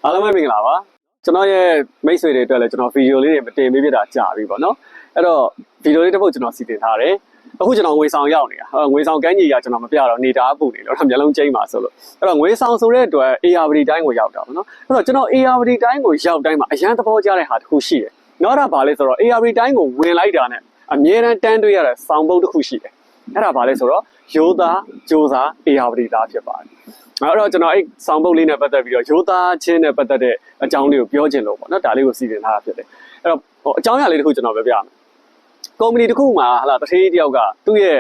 အားလုံးပဲမင်္ဂလာပါကျွန်တော်ရဲ့မိတ်ဆွေတွေအတွက်လည်းကျွန်တော်ဗီဒီယိုလေးတွေမတင်ပေးပြတာကြာပြီပေါ့နော်အဲ့တော့ဗီဒီယိုလေးတစ်ပုဒ်ကျွန်တော်စီစဉ်ထားတယ်အခုကျွန်တော်ငွေဆောင်ရောက်နေတာငွေဆောင်ကမ်းကြီးကကျွန်တော်မပြတော့နေတာပူနေလို့မျက်လုံးကျိန်းပါဆိုလို့အဲ့တော့ငွေဆောင်ဆိုတဲ့အတွက် ARD တိုင်းကိုရောက်တာပေါ့နော်အဲ့တော့ကျွန်တော် ARD တိုင်းကိုရောက်တိုင်းမှာအရန်သဘောကျတဲ့ဟာတစ်ခုရှိတယ်နောက်တာဘာလဲဆိုတော့ ARD တိုင်းကိုဝင်လိုက်တာနဲ့အမြဲတမ်းတန်းတွေ့ရတဲ့ဆောင်းပုတ်တစ်ခုရှိတယ်အဲ့ဒါဘာလဲဆိုတော့ရိုးသားကြိုးစား ARD သားဖြစ်ပါတယ်အဲ့တော့ကျွန်တော်အဲ့ဆောင်းပုတ်လေးနဲ့ပတ်သက်ပြီးတော့ရိုးသားချင်းနဲ့ပတ်သက်တဲ့အကြောင်းလေးကိုပြောချင်လို့ပေါ့နော်ဒါလေးကိုစီစဉ်ထားတာဖြစ်တယ်အဲ့တော့အကြောင်းအရာလေးတစ်ခုကျွန်တော်ပြောပြမယ်ကုမ္ပဏီတစ်ခုမှာဟာလာတထေးတယောက်ကသူ့ရဲ့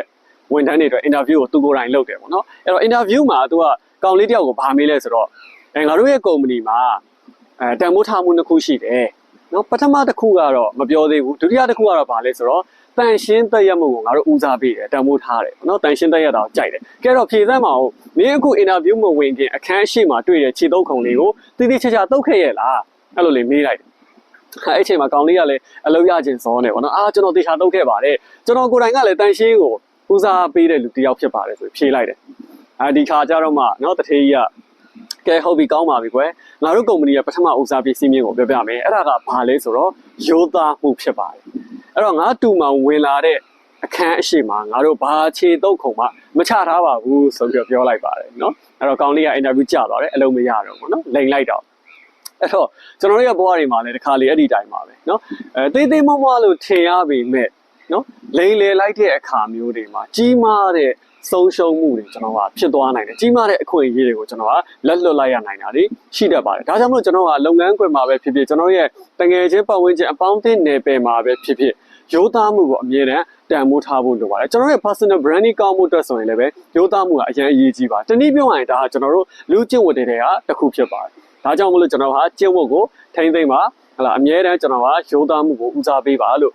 ဝန်ထမ်းတွေအတွက် interview ကိုသူကိုယ်တိုင်လုပ်တယ်ပေါ့နော်အဲ့တော့ interview မှာသူကကောင်လေးတယောက်ကိုဗာမေးလဲဆိုတော့ငါတို့ရဲ့ကုမ္ပဏီမှာတန်ဖိုးထားမှုနှစ်ခုရှိတယ်နော်ပထမတစ်ခုကတော့မပြောသေးဘူးဒုတိယတစ်ခုကတော့ဗာလဲဆိုတော့တန်ရှင်းသက်ရမှုကိုငါတို့ဦးစားပေးတယ်တန်ဖိုးထားတယ်နော်တန်ရှင်းသက်ရတာကိုကြိုက်တယ်ကဲတော့ဖြေစမ်းပါဦးမင်းအခု interview မဝင်ခင်အခန်းရှိမှာတွေ့တဲ့ခြေသုံးခုံလေးကိုတိတိကျကျတုတ်ခဲ့ရဲ့လားအဲ့လိုလေးမေးလိုက်တယ်အဲ့အချိန်မှာကောင်လေးကလည်းအလုပ်ရခြင်းစောနေပေါ့နော်ကျွန်တော်တေချာတုတ်ခဲ့ပါတယ်ကျွန်တော်ကိုယ်တိုင်ကလည်းတန်ရှင်းကိုဦးစားပေးတဲ့လူတစ်ယောက်ဖြစ်ပါတယ်ဆိုဖြေလိုက်တယ်ဒီခါကျတော့မှနော်တထေးကြီးကကဲဟုတ်ပြီကောင်းပါပြီကွယ်ငါတို့ကုမ္ပဏီကပထမဦးစားပေးစီးမြင့်ကိုပြောပြမယ်အဲ့ဒါကဘာလဲဆိုတော့ရိုးသားမှုဖြစ်ပါတယ်အဲ့တော့ငါတူမှာဝင်လာတဲ့အခန်းအရှိမှာငါတို့ဘာခြေတုပ်ခုံမှမချထားပါဘူးဆိုပြီးပြောလိုက်ပါတယ်နော်အဲ့တော့ကောင်လေးကအင်တာဗျူးကြသွားတယ်အလုံးမရတော့ဘူးနော်လိန်လိုက်တော့အဲ့တော့ကျွန်တော်တို့ရဲ့ဘဝတွေမှာလည်းတစ်ခါလေအဲ့ဒီတိုင်းပါပဲနော်သေးသေးမွားလို့ထင်ရပေမဲ့နော်လိန်လေလိုက်တဲ့အခါမျိုးတွေမှာကြီးမားတဲ့ဆုံးရှုံးမှုတွေကျွန်တော်ကဖြစ်သွားနိုင်တယ်ကြီးမားတဲ့အခွင့်အရေးတွေကိုကျွန်တော်ကလက်လွတ်လိုက်ရနိုင်တာတွေရှိတတ်ပါတယ်ဒါကြောင့်မို့ကျွန်တော်ကလုပ်ငန်းခွင်မှာပဲဖြစ်ဖြစ်ကျွန်တော်ရဲ့တငယ်ချင်းပတ်ဝန်းကျင်အပေါင်းအသင်းနယ်ပယ်မှာပဲဖြစ်ဖြစ်ရိုးသားမှုကိုအမြဲတမ်းတန်ဖိုးထားဖို့လိုပါတယ်ကျွန်တော်ရဲ့ personal branding ကောင်းမှုအတွက်ဆိုရင်လည်းပဲရိုးသားမှုကအရင်အရေးကြီးပါတနည်းပြောရရင်ဒါကကျွန်တော်တို့လူကျင့်ဝတ်တွေကတစ်ခုဖြစ်ပါတယ်ဒါကြောင့်မလို့ကျွန်တော်ဟာကျင့်ဝတ်ကိုထိန်းသိမ်းပါဟလာအမြဲတမ်းကျွန်တော်ကရိုးသားမှုကိုဦးစားပေးပါလို့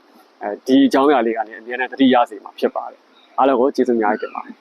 ဒီအကြောင်းအရာလေးကနေအမြဲတမ်းသတိရစေမှာဖြစ်ပါတယ်အားလုံးကိုကျေးဇူးများတင်ပါတယ်